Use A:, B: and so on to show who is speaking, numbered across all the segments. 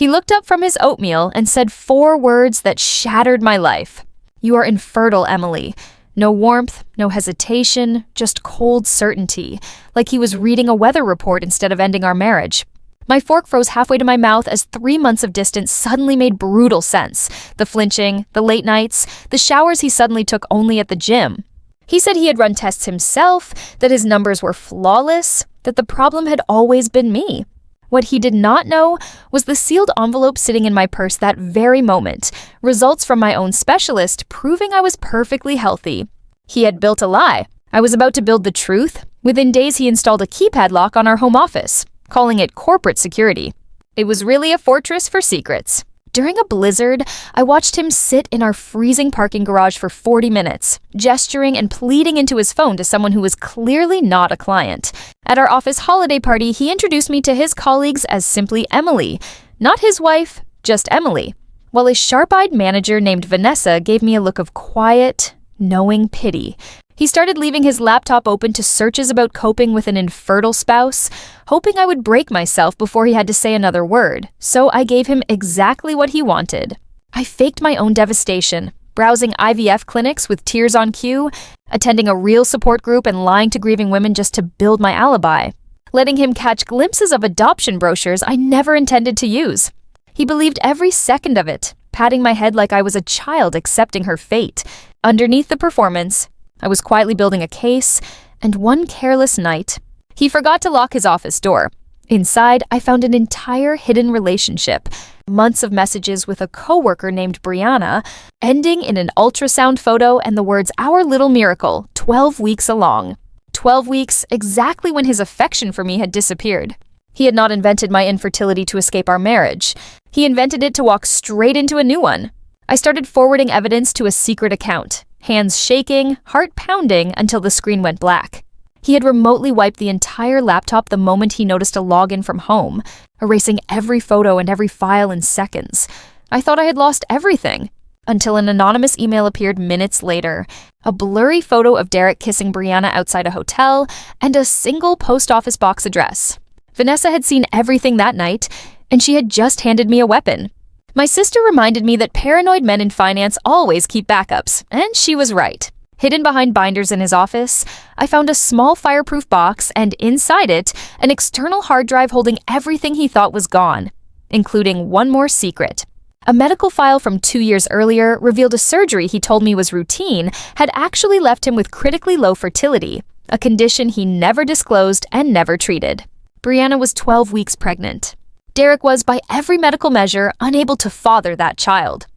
A: He looked up from his oatmeal and said 4 words that shattered my life. "You are infertile, Emily." No warmth, no hesitation, just cold certainty, like he was reading a weather report instead of ending our marriage. My fork froze halfway to my mouth as 3 months of distance suddenly made brutal sense. The flinching, the late nights, the showers he suddenly took only at the gym. He said he had run tests himself, that his numbers were flawless, that the problem had always been me. What he did not know was the sealed envelope sitting in my purse that very moment, results from my own specialist proving I was perfectly healthy. He had built a lie. I was about to build the truth. Within days, he installed a keypad lock on our home office, calling it corporate security. It was really a fortress for secrets. During a blizzard, I watched him sit in our freezing parking garage for 40 minutes, gesturing and pleading into his phone to someone who was clearly not a client. At our office holiday party, he introduced me to his colleagues as simply Emily, not his wife, just Emily, while a sharp-eyed manager named Vanessa gave me a look of quiet, knowing pity. He started leaving his laptop open to searches about coping with an infertile spouse, hoping I would break myself before he had to say another word, so I gave him exactly what he wanted. I faked my own devastation, browsing IVF clinics with tears on cue, attending a real support group and lying to grieving women just to build my alibi, letting him catch glimpses of adoption brochures I never intended to use. He believed every second of it, patting my head like I was a child accepting her fate. Underneath the performance, I was quietly building a case, and one careless night, he forgot to lock his office door. Inside, I found an entire hidden relationship, months of messages with a coworker named Brianna, ending in an ultrasound photo and the words "Our little miracle, 12 weeks along." 12 weeks, exactly when his affection for me had disappeared. He had not invented my infertility to escape our marriage. He invented it to walk straight into a new one. I started forwarding evidence to a secret account, hands shaking, heart pounding until the screen went black. He had remotely wiped the entire laptop the moment he noticed a login from home, erasing every photo and every file in seconds. I thought I had lost everything, until an anonymous email appeared minutes later. A blurry photo of Derek kissing Brianna outside a hotel, and a single post office box address. Vanessa had seen everything that night, and she had just handed me a weapon. My sister reminded me that paranoid men in finance always keep backups, and she was right. Hidden behind binders in his office, I found a small fireproof box and inside it, an external hard drive holding everything he thought was gone, including one more secret. A medical file from 2 years earlier revealed a surgery he told me was routine had actually left him with critically low fertility, a condition he never disclosed and never treated. Brianna was 12 weeks pregnant. Derek was, by every medical measure, unable to father that child.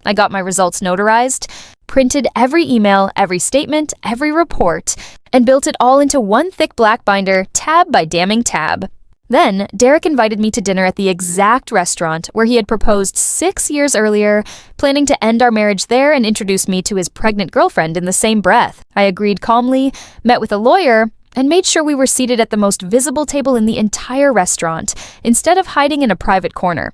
A: I got my results notarized, printed every email, every statement, every report, and built it all into one thick black binder, tab by damning tab. Then, Derek invited me to dinner at the exact restaurant where he had proposed 6 years earlier, planning to end our marriage there and introduce me to his pregnant girlfriend in the same breath. I agreed calmly, met with a lawyer, and made sure we were seated at the most visible table in the entire restaurant, instead of hiding in a private corner.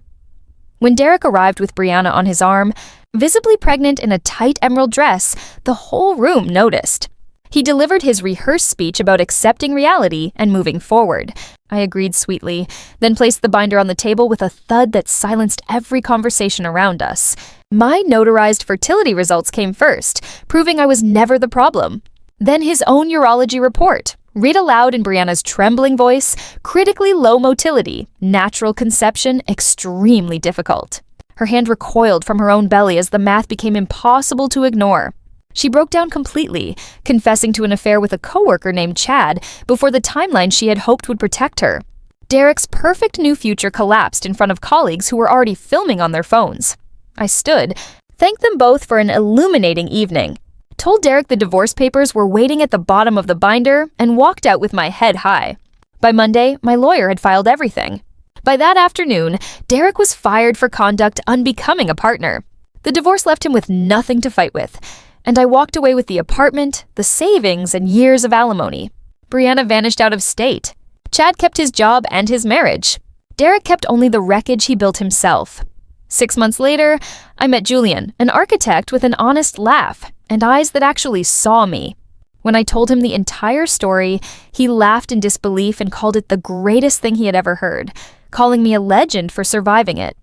A: When Derek arrived with Brianna on his arm, visibly pregnant in a tight emerald dress, the whole room noticed. He delivered his rehearsed speech about accepting reality and moving forward. I agreed sweetly, then placed the binder on the table with a thud that silenced every conversation around us. My notarized fertility results came first, proving I was never the problem. Then his own urology report, read aloud in Brianna's trembling voice, critically low motility, natural conception extremely difficult. Her hand recoiled from her own belly as the math became impossible to ignore. She broke down completely, confessing to an affair with a coworker named Chad before the timeline she had hoped would protect her. Derek's perfect new future collapsed in front of colleagues who were already filming on their phones. I stood, thanked them both for an illuminating evening, told Derek the divorce papers were waiting at the bottom of the binder, and walked out with my head high. By Monday, my lawyer had filed everything. By that afternoon, Derek was fired for conduct unbecoming a partner. The divorce left him with nothing to fight with, and I walked away with the apartment, the savings, and years of alimony. Brianna vanished out of state. Chad kept his job and his marriage. Derek kept only the wreckage he built himself. 6 months later, I met Julian, an architect with an honest laugh and eyes that actually saw me. When I told him the entire story, he laughed in disbelief and called it the greatest thing he had ever heard, calling me a legend for surviving it.